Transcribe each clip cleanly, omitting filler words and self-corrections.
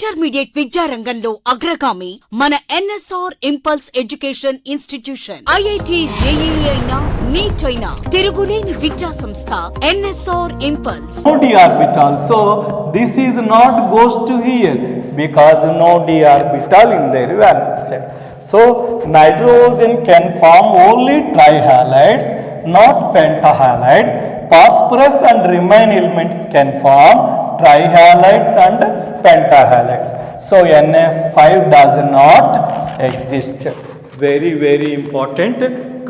Intermediate విద్యా రంగంలో అగ్రగామి మన NSR impulse education institution. IIT JEE అయినా నీట్ అయినా తిరుగులేని విద్యా సంస్థ NSR impulse. No d orbital, so this is not goes to here because no d orbital in their valence set. So nitrogen can form only trihalides, not pentahalide. Phosphorus and remain elements can form trihalides and pentahalides. So NF5 does not exist. Very important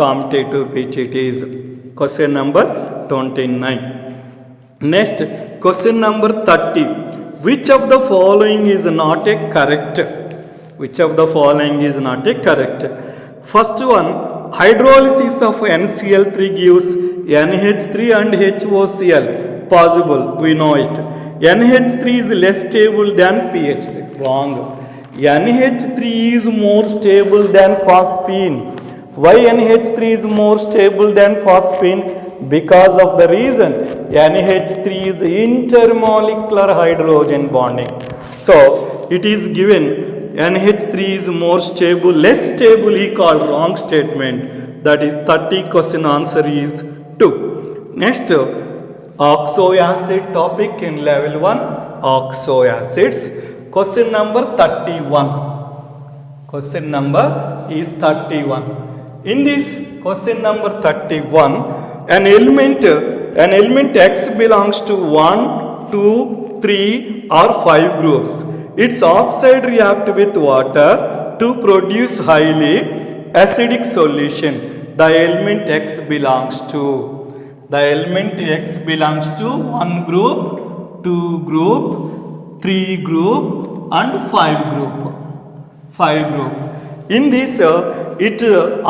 competitive pitch it is. Question number 29. Next, question number 30. Which of the following is not a correct? Which of the following is not a correct? First one, hydrolysis of NCl3 gives NH3 and HOCl. Possible, we know it. NH3 is less stable than pH3. Wrong. NH3 is more stable than phosphine. Why NH3 is more stable than phosphine? Because of the reason NH3 is intermolecular hydrogen bonding. So it is given NH3 is more stable, less stable he called wrong statement. That is 30 question answer is 2. Next, oxo acid topic in level 1, oxo acids. Question number 31. Question number is 31. In this question number 31, an element X belongs to 1, 2, 3 or 5 groups. Its oxide react with water to produce highly acidic solution. The element X belongs to. The element X belongs to 1 group, 2 group, 3 group and 5 group. 5 group. In this,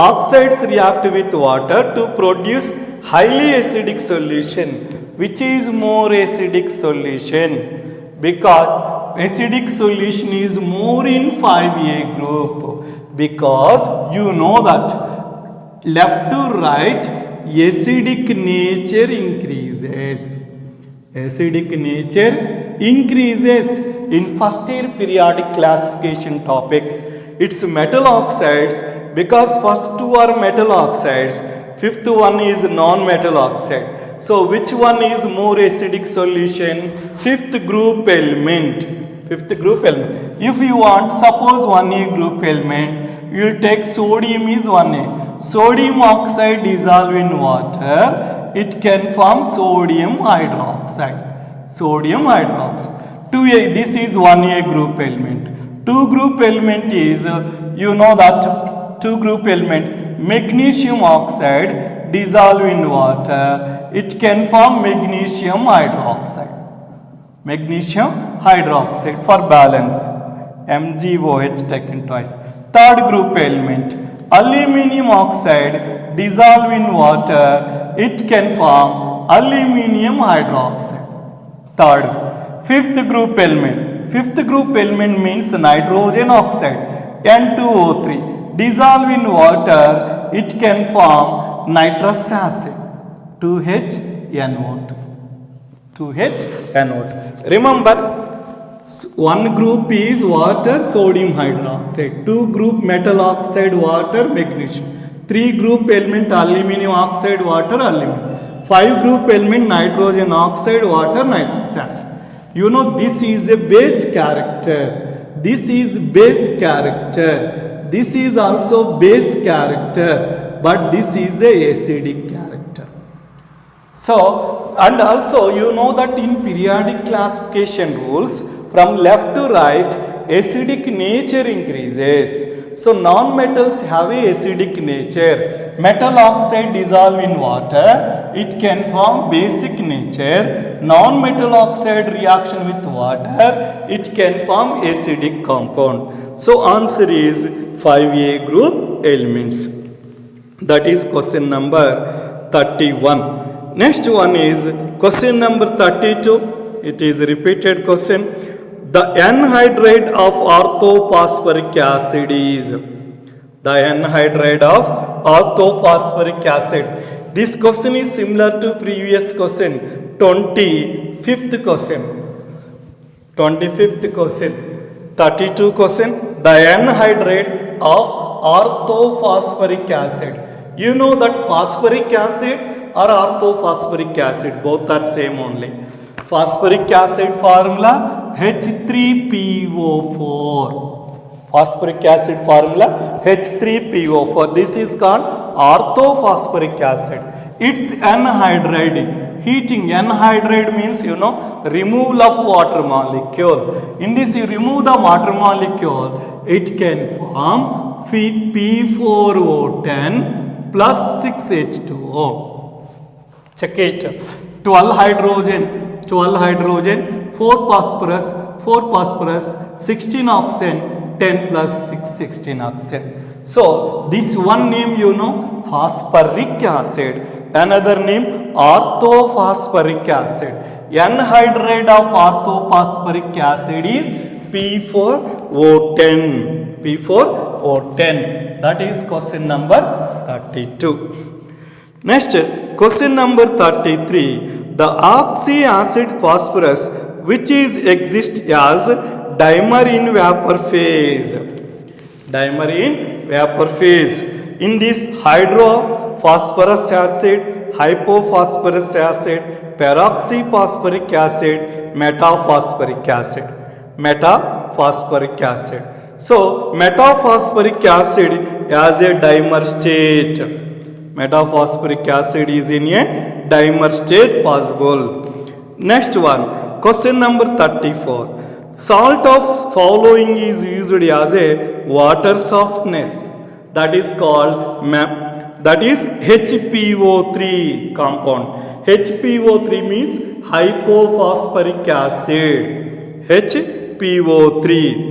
oxides react with water to produce highly acidic solution. Which is more acidic solution? Because acidic solution is more in 5A group. Because you know that left to right acidic nature increases. Acidic nature increases in first year periodic classification topic. It's metal oxides because first two are metal oxides, fifth one is non-metal oxide. So which one is more acidic solution? Fifth group element. Fifth group element. If you want, suppose 1A group element, you will take sodium is 1A. Sodium oxide dissolve in water, it can form sodium hydroxide. Sodium hydroxide. 2A, this is 1A group element. 2 group element is, you know that 2 group element, magnesium oxide dissolve in water, it can form magnesium hydroxide. Magnesium hydroxide for balance. MgOH taken twice. Third group element, aluminium oxide dissolve in water, it can form aluminium hydroxide. Third. Fifth group element. Fifth group element means nitrogen oxide, N2O3 dissolve in water, it can form nitrous acid, 2HNO2. 2HNO2. Remember, one group is water, sodium hydroxide. 2 group metal oxide, water, magnesium. 3 group element aluminium oxide, water, aluminum. 5 group element nitrogen oxide, water, nitrous acid. You know this is a base character. This is base character. This is also base character. But this is a acidic character. So, and also you know that in periodic classification rules, from left to right, acidic nature increases. So, non-metals have a acidic nature. Metal oxide dissolve in water, it can form basic nature. Non-metal oxide reaction with water, it can form acidic compound. So, answer is 5A group elements. That is question number 31. Next one is question number 32. It is repeated question. The anhydride of orthophosphoric acid is. The anhydride of orthophosphoric acid. This question is similar to previous question. 25th question. 25th question. 32 question. The anhydride of orthophosphoric acid. You know that phosphoric acid or orthophosphoric acid, both are same only. Phosphoric acid formula H3PO4. Phosphoric acid formula H3PO4. This is called orthophosphoric acid. Its anhydride. Heating anhydride means removal of water molecule. In this you remove the water molecule, it can form P4O10 plus 6H2O. Check it. 12 hydrogen, 4 phosphorus, 16 oxygen, 10 plus 6, 16 oxygen. So this one name phosphoric acid, another name orthophosphoric acid. Anhydride of orthophosphoric acid is P4O10. P4O10. That is question number 32. Next, question number 33. The oxyacid phosphorus which is exist as dimer in vapor phase. Dimer in vapor phase. In this hydrophosphorus acid, hypophosphorus acid, peroxyphosphoric acid, metaphosphoric acid. Metaphosphoric acid. So metaphosphoric acid has a dimer state. Metaphosphoric acid is in a dimer state possible. Next one, question number 34. Salt of following is used as a water softness. That is called HPO3 compound. HPO3 means hypophosphoric acid. HPO3.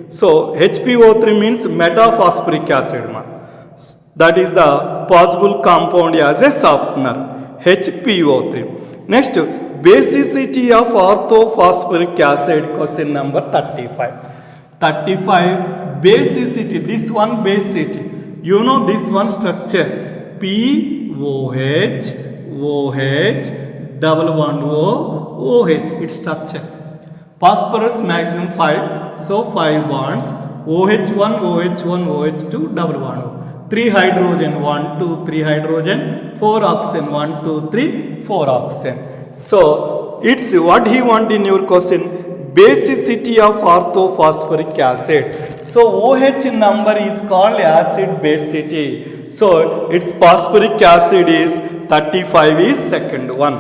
So HPO3 means metaphosphoric acid. That is the possible compound as a softener. HPO3. Next, basicity of orthophosphoric acid, question number 35. 35, basicity. This one basicity. You know this one structure. POH, OH, double bond O, OH. Its structure. Phosphorus maximum 5. So 5 bonds. OH1, OH1, OH2, double bond O. 3 hydrogen, 1, 2, 3 hydrogen, 4 oxygen, 1, 2, 3, 4 oxygen. So, it's what he want in your question, basicity of orthophosphoric acid. So, OH number is called acid basicity. So, its phosphoric acid is 35 is second one.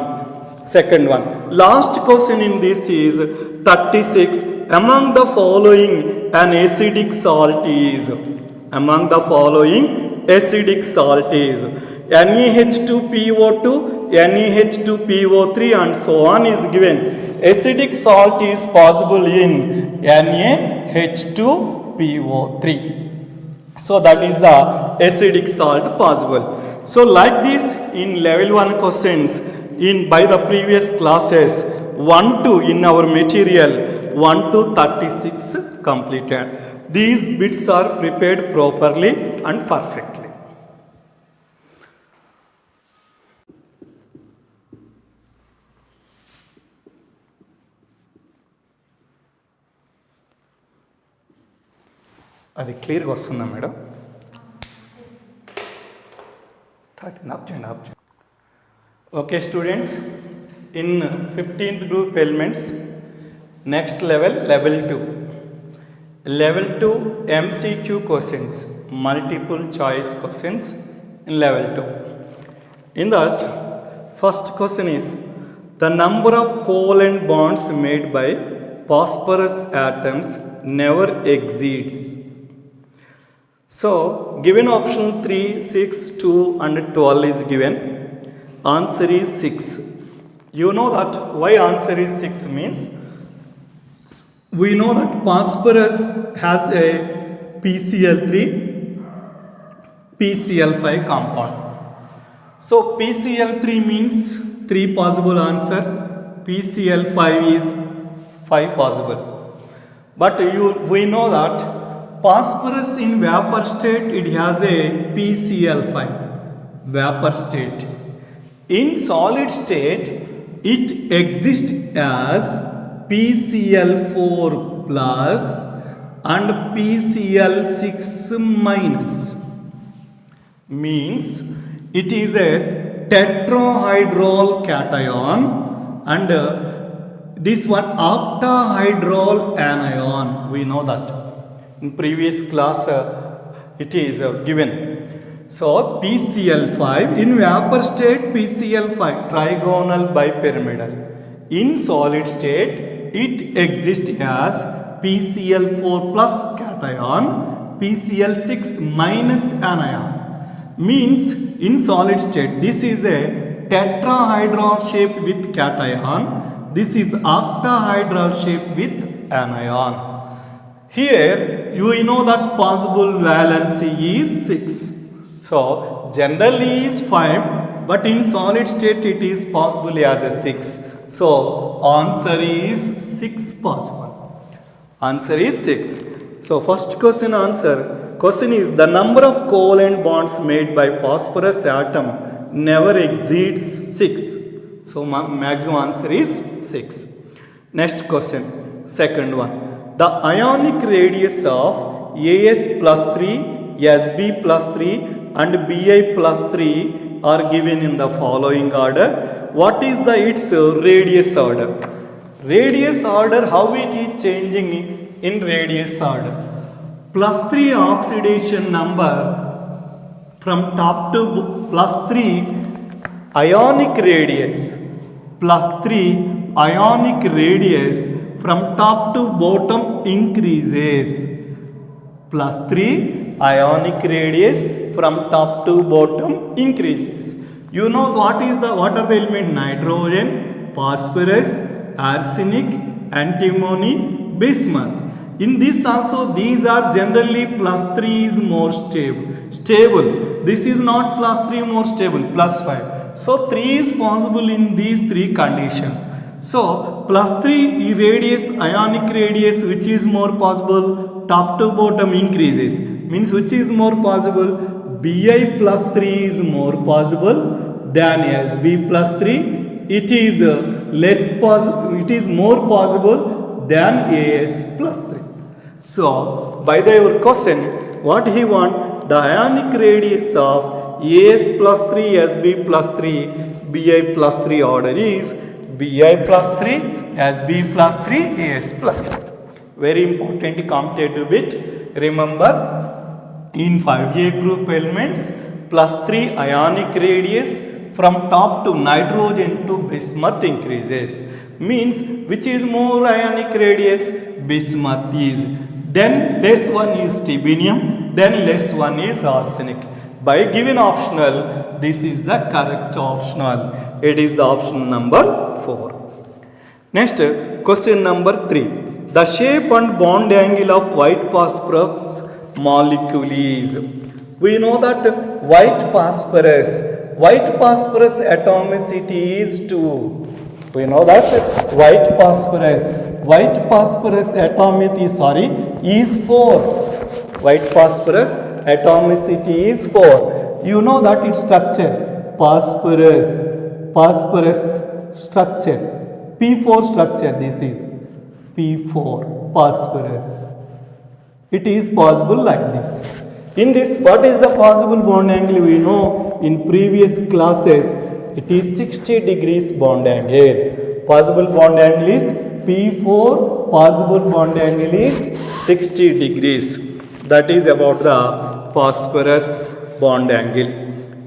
Last question in this is 36. Among the following an acidic salt is. Among the following acidic salt is NaH2PO2, NaH2PO3 and so on is given. Acidic salt is possible in NaH2PO3. So that is the acidic salt possible. So like this in level 1 questions by the previous classes 1 to in our material 1 to 36 completed. These bits are prepared properly and perfectly. అది క్లియర్గా వస్తుందా madam? Okay students, in 15th group elements, next level 2. Level 2 MCQ questions, multiple choice questions in level 2. In that, first question is, the number of covalent bonds made by phosphorus atoms never exceeds. So, given option 3, 6, 2 and 12 is given. Answer is 6. You know that why answer is 6 means? We know that phosphorus has a PCl3, PCl5 compound. So PCl3 means 3 possible answer, PCl5 is 5 possible. But we know that phosphorus in vapor state, it has a PCl5 vapor state. In solid state, it exists as PCl4 plus and PCl6 minus. Means it is a tetrahydral cation and this one octahydral anion. We know that in previous class it is given. So PCl5 in vapor state, PCl5 trigonal bipyramidal. In solid state it exists as PCl4 plus cation, PCl6 minus anion. Means in solid state this is a tetrahedral shape with cation, this is octahedral shape with anion. Here you know that possible valency is 6. So generally is 5, but in solid state it is possible as a 6. So answer is 6 possible. Answer is 6. So first question answer. Question is the number of covalent bonds made by phosphorus atom never exceeds 6. So maximum answer is 6. Next question. Second one. The ionic radius of As plus 3, Sb plus 3 and Bi plus 3 are given in the following order. What is its radius order? Radius order, how it is changing in radius order? Plus 3 oxidation number from top to plus 3 ionic radius, plus 3 ionic radius from top to bottom increases. Plus 3 ionic radius from top to bottom increases. You know what are the element? Nitrogen, phosphorus, arsenic, antimony, bismuth. In this also these are generally plus 3 is more stable. This is not plus 3 more stable, plus 5. So 3 is possible in these 3 conditions. So plus 3 radius, ionic radius, which is more possible? Top to bottom increases. Means which is more possible? Bi plus 3 is more possible than Sb plus 3. It is less possible. It is more possible than As plus 3. So by the question, what he want? The ionic radius of As plus 3, Sb plus 3, Bi plus 3 order is Bi plus 3, Sb plus 3, As plus 3. Very important commutative bit. Remember, in 5A group elements, plus 3 ionic radius from top to nitrogen to bismuth increases. Means which is more ionic radius? Bismuth is. Then less one is stibinium, then less one is arsenic. By given optional, this is the correct optional. It is the option number 4. Next, question number 3. The shape and bond angle of white phosphorus molecule is. We know that white phosphorus atomicity is 2. We know that white phosphorus atomicity is 4. White phosphorus atomicity is 4. You know that its structure, phosphorus structure, P4 structure, this is P4 phosphorus. It is possible like this. In this, what is the possible bond angle? We know in previous classes it is 60 degrees bond angle. Possible bond angle is P4, possible bond angle is 60 degrees. That is about the phosphorus bond angle.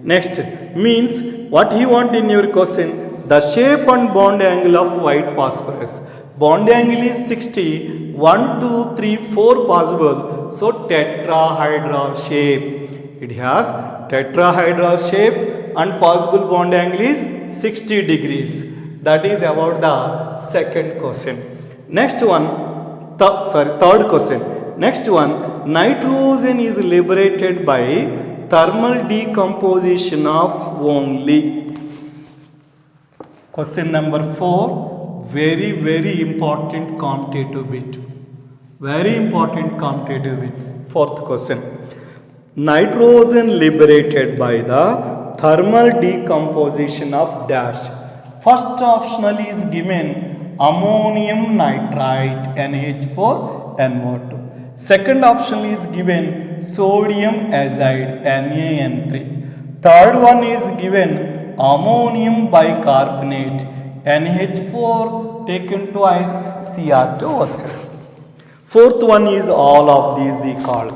Next, means what he want in your question? The shape and bond angle of white phosphorus. Bond angle is 60, 1, 2, 3, 4 possible. So tetrahedral shape. It has tetrahedral shape and possible bond angle is 60 degrees. That is about the second question. Next one, third question. Next one, nitrogen is liberated by thermal decomposition of only. Question number 4, very important commutative bit. Very important commutative bit. Fourth question. Nitrogen liberated by the thermal decomposition of dash. First optional is given ammonium nitrite NH4NO2. Second option is given sodium azide NaN3. Third one is given ammonium bicarbonate NH4 taken twice Cr2O7. Fourth one is all of these he called.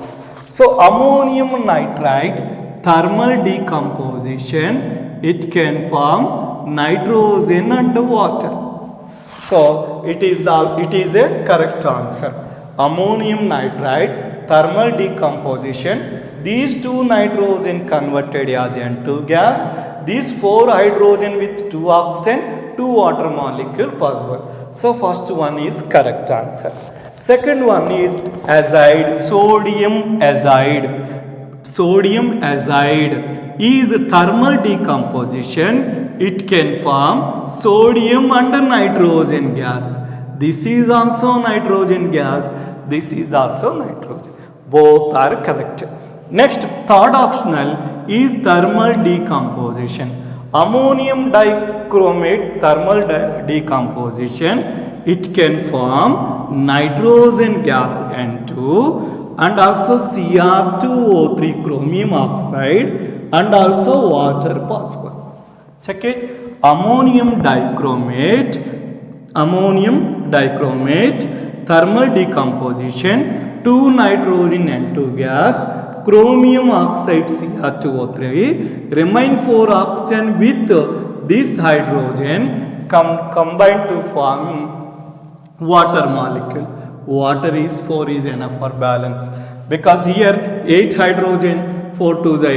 So ammonium nitrite thermal decomposition, it can form nitrogen and water. So it is a correct answer. Ammonium nitrite thermal decomposition, these two nitrogen converted as N2 gas, these 4 hydrogen with 2 oxygen, 2 water molecule possible. So first one is correct answer. Second one is azide, sodium azide. Sodium azide is thermal decomposition, it can form sodium and nitrogen gas. This is also nitrogen gas, this is also nitrogen. Both are correct. Next, third optional is thermal decomposition. Ammonium dichromate thermal decomposition, it can form nitrogen gas N2 and also Cr2O3 chromium oxide and also water possible. Check it. Ammonium dichromate thermal decomposition, 2 nitrogen N2 gas, chromium oxide Cr2O3, remain 4 oxygen with this hydrogen combined to form water molecule. Water is 4 is enough for balance, because here 8 hydrogen, 4 2s are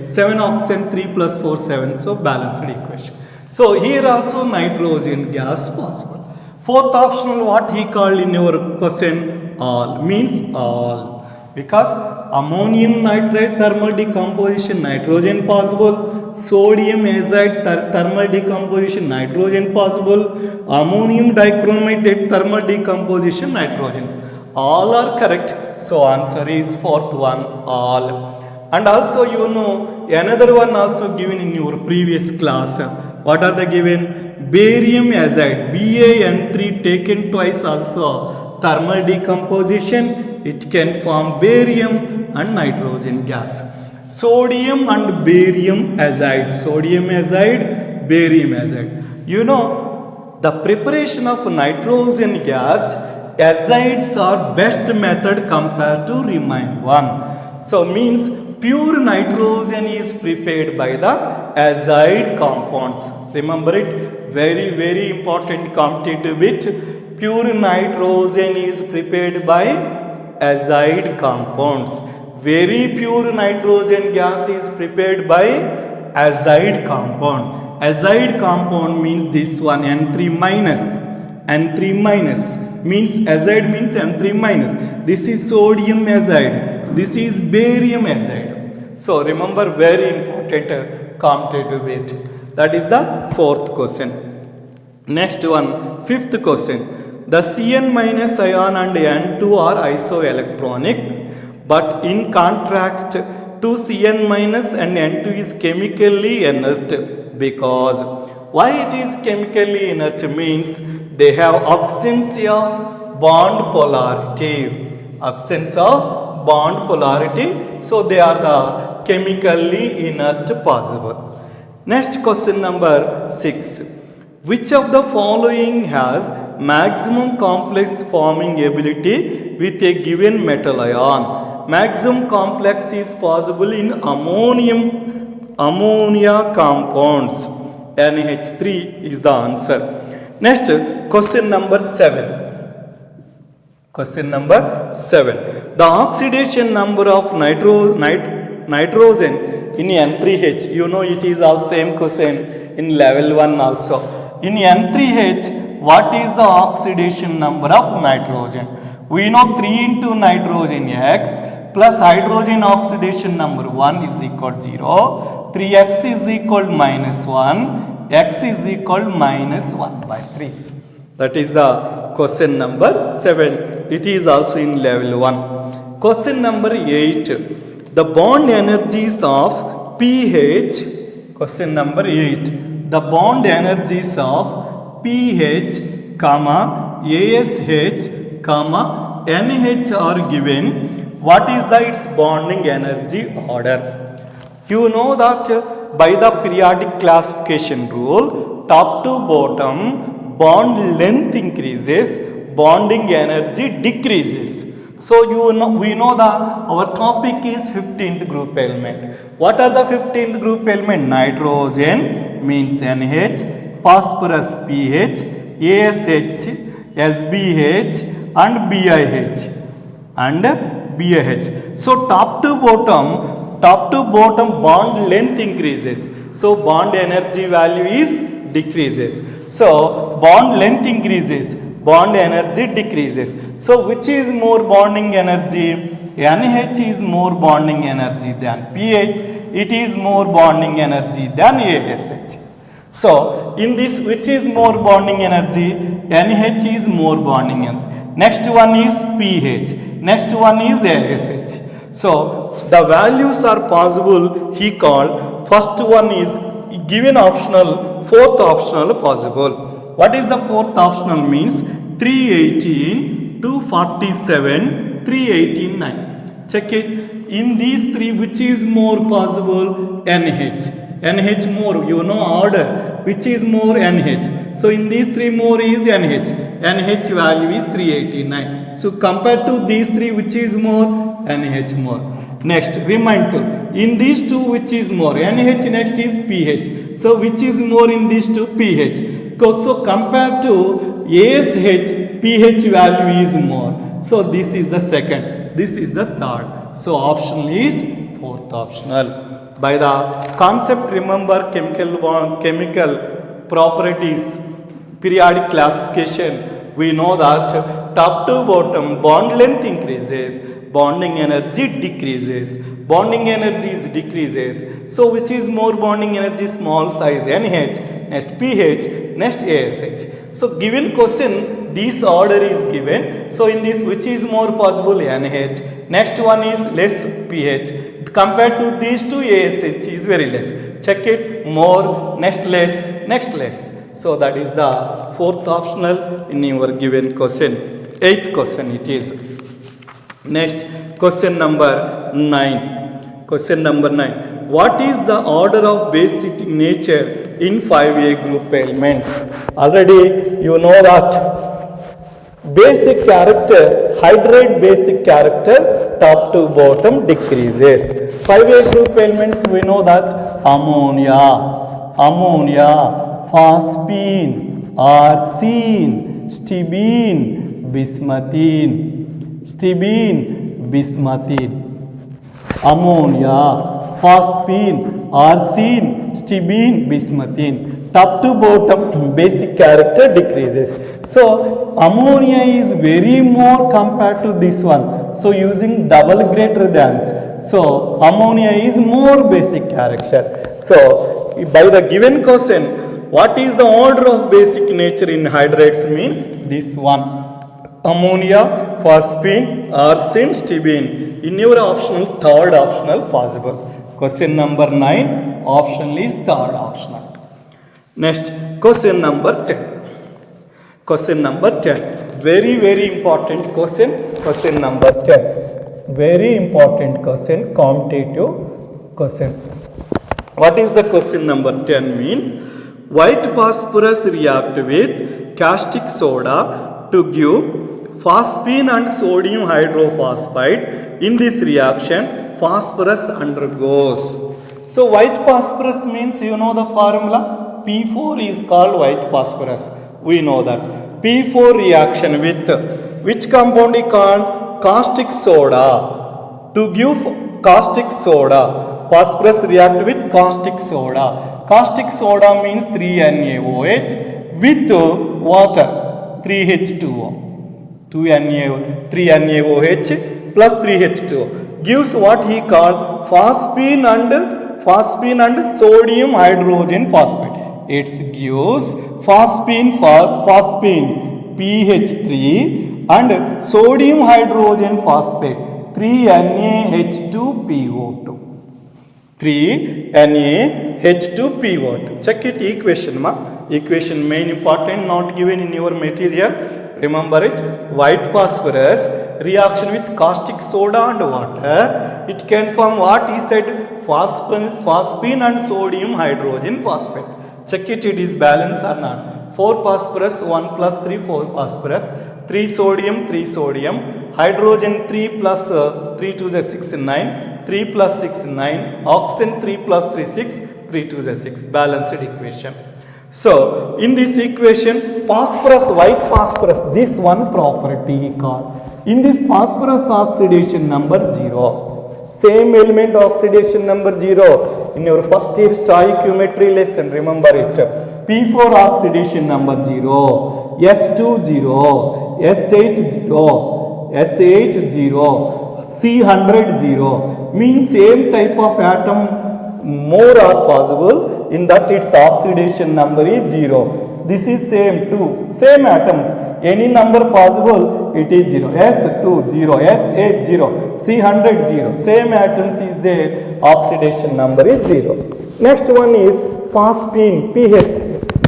8, 7 oxygen, 3 plus 4 7, so balanced equation. So here also nitrogen gas possible. Fourth optional, what he called in your question, all, means all, because ammonium nitrate thermal decomposition nitrogen possible, sodium azide thermal decomposition nitrogen possible, ammonium dichromate thermal decomposition nitrogen, all are correct. So answer is fourth one, all. And also you know another one also given in your previous class. What are they given? Barium azide, BaN3 taken twice also thermal decomposition, it can form barium and nitrogen gas. Sodium and barium azide, barium azide. You know the preparation of nitrogen gas, azides are best method compared to remaining one. So means pure nitrogen is prepared by the azide compounds. Remember it, very very important competitive bit. Pure nitrogen is prepared by azide compounds. Very pure nitrogen gas is prepared by azide compound. Azide compound means this one, N3 minus. N3 minus means azide means N3 minus. This is sodium azide. This is barium azide. So remember, very important competitive bit. That is the fourth question. Next one, fifth question. The Cn minus ion and N2 are isoelectronic, but in contrast to Cn minus and N2 is chemically inert. Because why it is chemically inert means they have absence of bond polarity. Absence of bond polarity, so they are the chemically inert possible. Next question number 6. Which of the following has maximum complex forming ability with a given metal ion? Maximum complex is possible in ammonia compounds. NH3 is the answer. Next, question number 7. Question number 7. The oxidation number of nitrogen in N3H. You know it is all same question in level 1 also. In N3H, what is the oxidation number of nitrogen? We know 3 into nitrogen X plus hydrogen oxidation number 1 is equal to 0. 3x is equal minus 1. X is equal minus 1 by 3. That is the question number 7. It is also in level 1. Question number 8. The bond energies of pH. Question number 8. The bond energies of pH comma ASH, comma NH are given, what is the its bonding energy order? You know that by the periodic classification rule, top to bottom bond length increases, bonding energy decreases. So we know that our topic is 15th group element. What are the 15th group element? Nitrogen means NH, phosphorus pH, ASH, SBH and BIH and BIH. So top to bottom bond length increases, so bond energy value is decreases. So bond length increases, bond energy decreases. So which is more bonding energy? NH is more bonding energy than pH, it is more bonding energy than ASH. So in this, which is more bonding energy? NH is more bonding energy. Next one is pH, next one is ASH. So the values are possible, he called. First one is given optional, fourth optional possible. What is the fourth optional means? 318, 247, 318, 9. Check it. In these three, which is more possible? NH. NH more, you know order. Which is more? NH. So in these three more is NH. NH value is 389. So compared to these three, which is more? NH more. Next, remind to. In these two, which is more? NH next is pH. So which is more in these two? pH. So compared to ASH, pH value is more. So this is the second. This is the third. So option is fourth optional. By the concept, remember chemical properties, periodic classification, we know that top to bottom bond length increases, bonding energy decreases, bonding energy decreases. So which is more bonding energy? Small size NH, next pH, next ASH. So given question, this order is given. So in this, which is more possible? NH. Next one is less pH. Compared to these two, ASH is very less. Check it. More, next less, next less. So that is the fourth optional in your given question. Eighth question it is. Next, question number 9. Question number 9. What is the order of basic nature in 5A group element? Already you know that basic character, hydride basic character, top to bottom decreases. 5A group elements, we know that ammonia, phosphine, arsine, stibine, bismuthine, ammonia, phosphine, arsine, stibine, bismuthine. Top to bottom basic character decreases. So ammonia is very more compared to this one. So using double greater than. So ammonia is more basic character. So by the given question, what is the order of basic nature in hydrates means this one. Ammonia, phosphine, arsine, stibine. In your optional, third optional possible. Question number 9, option is third optional. Next, question number 10. Question number 10. Very, very important question. Question number 10. Very important question, competitive question. What is the question number 10 means? White phosphorus react with caustic soda to give phosphine and sodium hydrophosphide. In this reaction, phosphorus undergoes. So white phosphorus means, you know the formula? P4 is called white phosphorus. We know that. P4 reaction with which compound is called? Caustic soda. To give caustic soda, phosphorus react with caustic soda. Caustic soda means 3NaOH with water, 3H2O. 3NaOH plus 3H2O gives what he called phosphine and sodium hydrogen phosphate. It gives phosphine pH3 and sodium hydrogen phosphate 3NaH2PO2. 3 NaH2P water. Check it equation ma. Equation main important, not given in your material. Remember it. White phosphorus reaction with caustic soda and water. It can form what he said, phosphine and sodium hydrogen phosphate. Check it, it is balanced or not. 4 phosphorus 1 plus 3 4 phosphorus, 3 sodium 3 sodium, hydrogen 3 plus 3 to the 6 9, 3 plus 6 9, oxygen 3 plus 3 6, 3 to the 6, balanced equation. So in this equation, phosphorus, white phosphorus, this one property called, in this phosphorus oxidation number 0, same element oxidation number 0 in your first year stoichiometry lesson, remember it. P4 oxidation number 0, S2 0, S8 0, S8 0, C100 0, means same type of atom more are possible, in that its oxidation number is 0. This is same 2, same atoms, any number possible, it is 0. S2 0, S8 0, C100 0, same atoms is there, oxidation number is 0. Next one is phosphine, pH.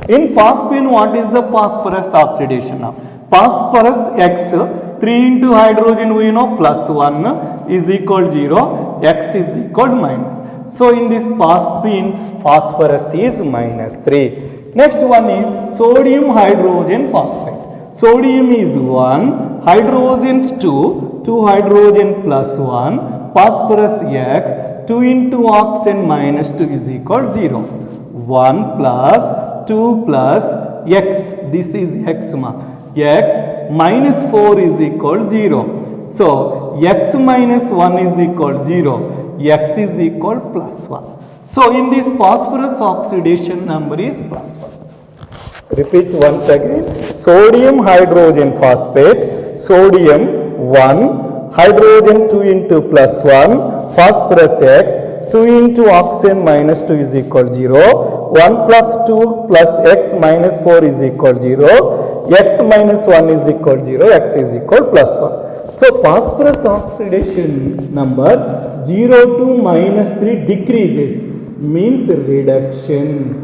In phosphine, what is the phosphorus oxidation now? Phosphorus X, 3 into hydrogen we know plus 1 is equal 0, X is equal minus. So in this phosphine, phosphorus is minus 3. Next one is sodium hydrogen phosphate. Sodium is 1, hydrogen is 2, 2 hydrogen plus 1, phosphorus X, 2 into oxygen minus 2 is equal 0. 1 plus 2 plus X, this is X ma. X minus 4 is equal 0. So X minus 1 is equal 0. X is equal plus 1. So in this phosphorus oxidation number is plus 1. Repeat once again. Sodium hydrogen phosphate, sodium 1, hydrogen 2 into plus 1, phosphorus X, 2 into oxygen minus 2 is equal 0, 1 plus 2 plus X minus 4 is equal 0, X minus 1 is equal 0, X is equal plus 1. So phosphorus oxidation number 0 to minus 3 decreases, means reduction.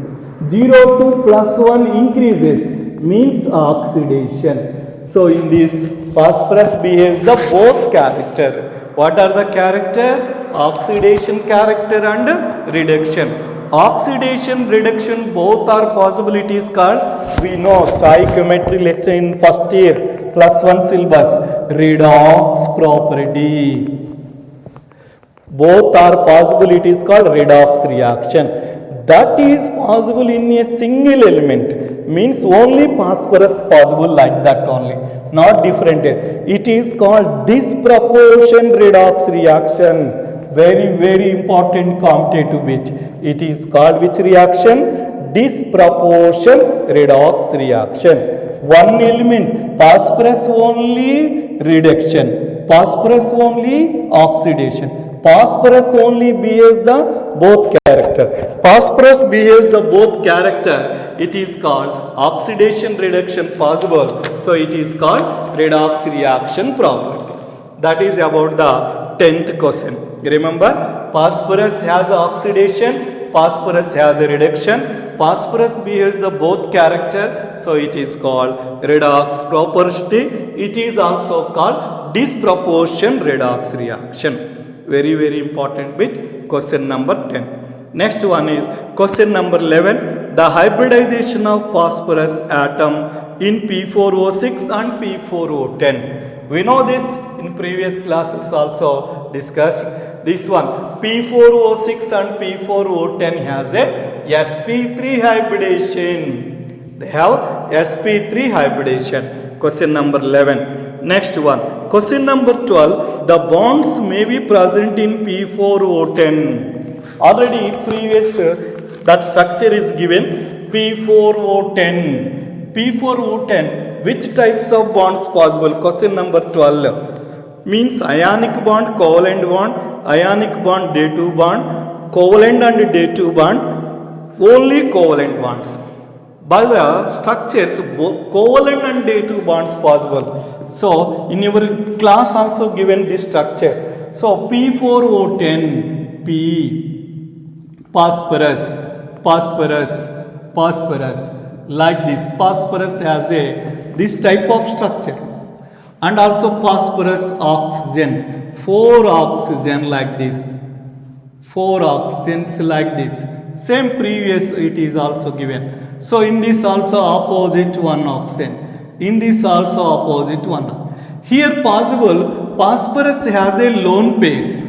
0 to plus 1 increases, means oxidation. So in this, phosphorus behaves the both character. What are the character? Oxidation character and reduction. Oxidation, reduction, both are possibilities called, we know stoichiometry lesson in first year, plus 1 syllabus, redox property. Both are possibilities called redox reaction. That is possible in a single element, means only phosphorus possible like that only, not different. It is called disproportion redox reaction. Very important competitive bit. It is called which reaction? Disproportion redox reaction. One element, phosphorus only reduction, phosphorus only oxidation, phosphorus only behaves the both character. Phosphorus behaves the both character. It is called oxidation reduction possible. So it is called redox reaction property. That is about the 10th question. Remember, phosphorus has oxidation, phosphorus has a reduction, phosphorus behaves the both character, so it is called redox property. It is also called disproportion redox reaction. Very important bit, question number 10. Next one is question number 11. The hybridization of phosphorus atom in P4O6 and P4O10. We know this in previous classes also discussed. This one, P4O6 and P4O10 has a sp3 hybridization. They have sp3 hybridization. Question number 11. Next one, question number 12. The bonds may be present in P4O10. Already previous that structure is given P4O10. P4O10, which types of bonds possible? Question number 12. Means ionic bond, covalent bond, ionic bond, day2 bond, covalent and day2 bond, only covalent bonds. By the structures, covalent and day2 bonds possible. So in your class also given this structure. So P4O10, P, phosphorus, phosphorus, phosphorus, like this. Phosphorus has this type of structure, and also phosphorus oxygen, 4 oxygen like this, 4 oxygens like this. Same previous it is also given. So in this also opposite one oxygen, in this also opposite one. Here possible phosphorus has a lone pairs,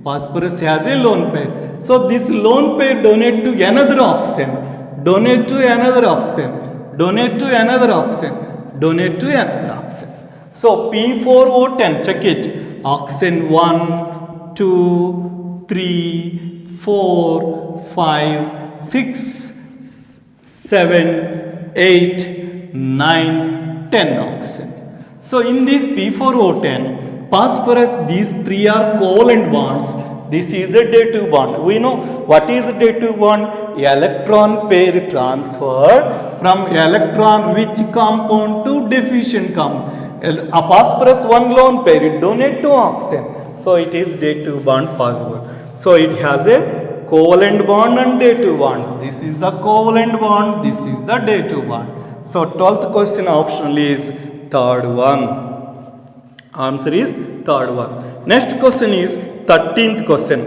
phosphorus has a lone pair. So this lone pair donate to another oxygen, donate to another oxygen, donate to another oxygen, donate to another oxygen. So P4O10, check it, oxygen 1, 2, 3, 4, 5, 6, 7, 8, 9, 10 oxygen. So in this P4O10, phosphorus, these 3 are covalent bonds. This is the dative bond. We know what is a dative bond? Electron pair transferred from electron rich compound to deficient compound. A phosphorus one lone pair, it donate to oxygen. So it is dative bond possible. So it has a covalent bond and dative bonds. This is the covalent bond, this is the dative bond. So 12th question optional is third one. Answer is third one. Next question is 13th question.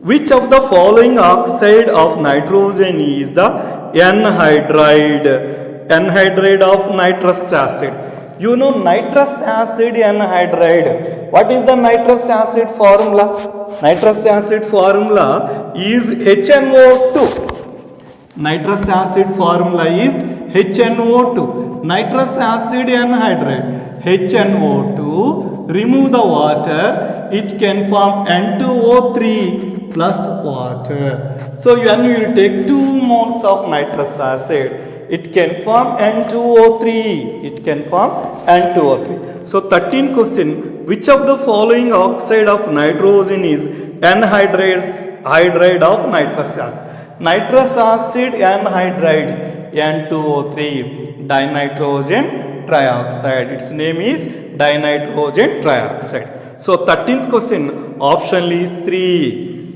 Which of the following oxide of nitrogen is the anhydride? Anhydride of nitrous acid. You know nitrous acid anhydride. What is the nitrous acid formula? Nitrous acid formula is HNO2. Nitrous acid formula is HNO2. Nitrous acid anhydride. HNO2, remove the water, it can form N2O3 plus water. So when you will take 2 moles of nitrous acid, it can form N2O3. It can form N2O3. So 13th question, which of the following oxide of nitrogen is anhydride of nitrous acid? Nitrous acid anhydride, N2O3, dinitrogen trioxide. Its name is dinitrogen trioxide. So 13th question option is 2,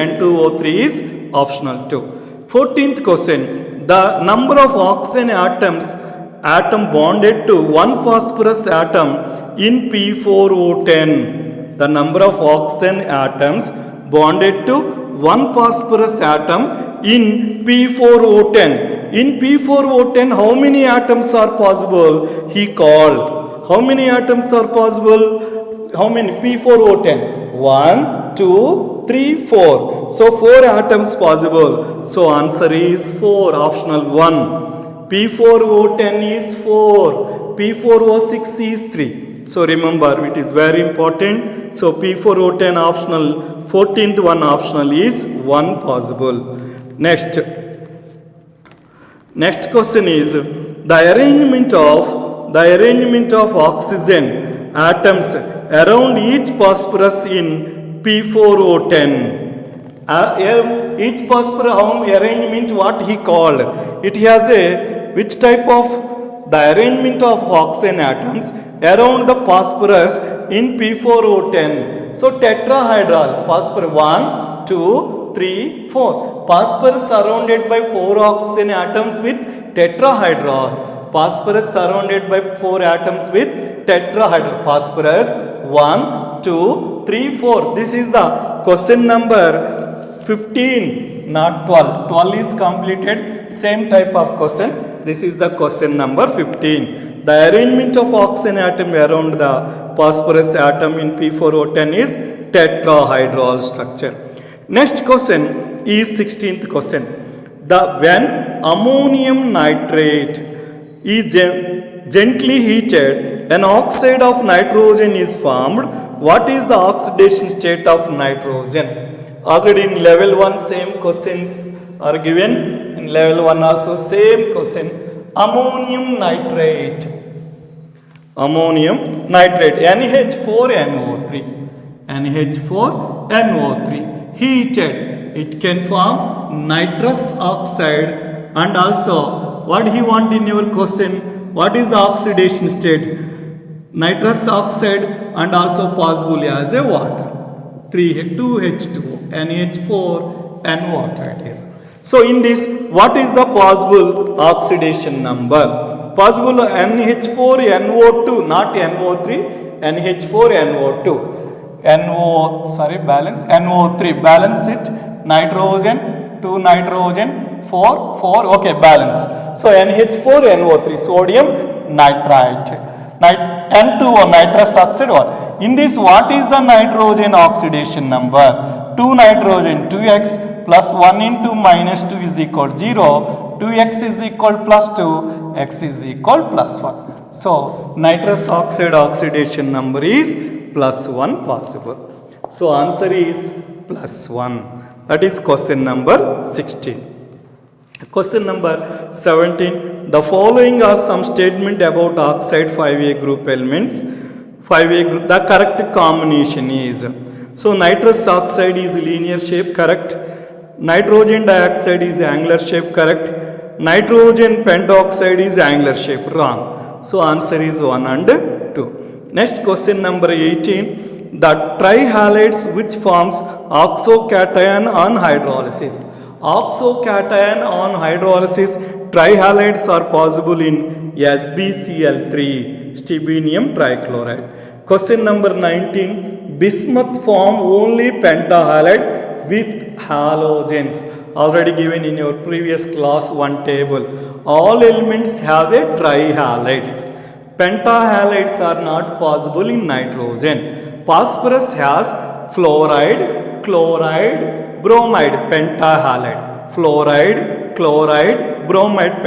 N2O3 is optional 2. 14th question, the number of oxygen atom bonded to one phosphorus atom in P4O10. The number of oxygen atoms bonded to one phosphorus atom in P4O10. In P4O10, how many atoms are possible? He called. How many atoms are possible? How many? P4O10. 1, 2, 3, 4. So 4 atoms possible. So answer is 4, optional 1. P4O10 is 4. P4O6 is 3. So remember, it is very important. So P4O10 optional, 14th one optional is 1 possible. Next question is the arrangement of oxygen atoms around each phosphorus in P4O10. Each phosphorus arrangement, what he called? It has a which type of the arrangement of oxygen atoms around the phosphorus in P4O10. So tetrahedral, phosphorus 1, 2, 3, 4. Phosphorus surrounded by 4 oxygen atoms with tetrahedral. Phosphorus surrounded by 4 atoms with tetrahedral. Phosphorus 1, 2, 3, 4. This is the question number 15, not 12. 12 is completed. Same type of question. This is the question number 15. The arrangement of oxygen atom around the phosphorus atom in P4O10 is tetrahedral structure. Next question is 16th question. When ammonium nitrate is gently heated, an oxide of nitrogen is formed. What is the oxidation state of nitrogen? Already in level 1 same questions are given. In level 1 also same question. Ammonium nitrate, NH4NO3, NH4NO3, heated, it can form nitrous oxide. And also what he want in your question, what is the oxidation state? Nitrous oxide and also possibly as a water, 2H2O, NH4, N water it is. So in this, what is the possible oxidation number? Possible NH4NO2, not NO3, NH4NO2. Balance NO3, balance it, nitrogen, 2 nitrogen, 4, okay, balance. So NH4NO3, sodium nitrite. N2O, nitrous oxide 1. In this, what is the nitrogen oxidation number? 2 nitrogen, 2x plus 1 into minus 2 is equal to 0. 2x is equal to plus 2, x is equal to plus 1. So, nitrous oxide oxidation number is plus 1 possible. So, answer is plus 1. That is question number 16. Question number 17. The following are some statement about oxide 5A group elements. 5A group, the correct combination is. So nitrous oxide is linear shape, correct. Nitrogen dioxide is angular shape, correct. Nitrogen pentoxide is angular shape, wrong. So answer is 1 and 2. Next question number 18. The trihalides which forms oxocation on hydrolysis. Oxocation on hydrolysis, trihalides are possible in SbCl3, stibinium trichloride. Question number 19. Bismuth form only pentahalide with halogens. Already given in your previous class 1 table. All elements have a trihalides. Pentahalides are not possible in nitrogen. Phosphorus has fluoride, chloride, bromide, pentahalide. Fluoride, chloride, bromide,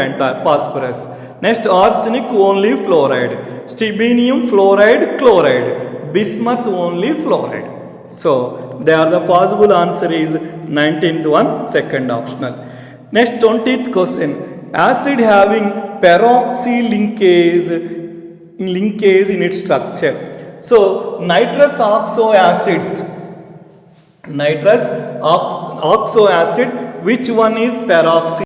phosphorus. Next, arsenic only fluoride. Stibinium fluoride, chloride. Bismuth only fluoride. So, they are the possible answer is 19th one, second optional. Next, 20th question. Acid having peroxy linkage in its structure. So, nitrous oxo acids. Nitrous oxo acid, which one is peroxy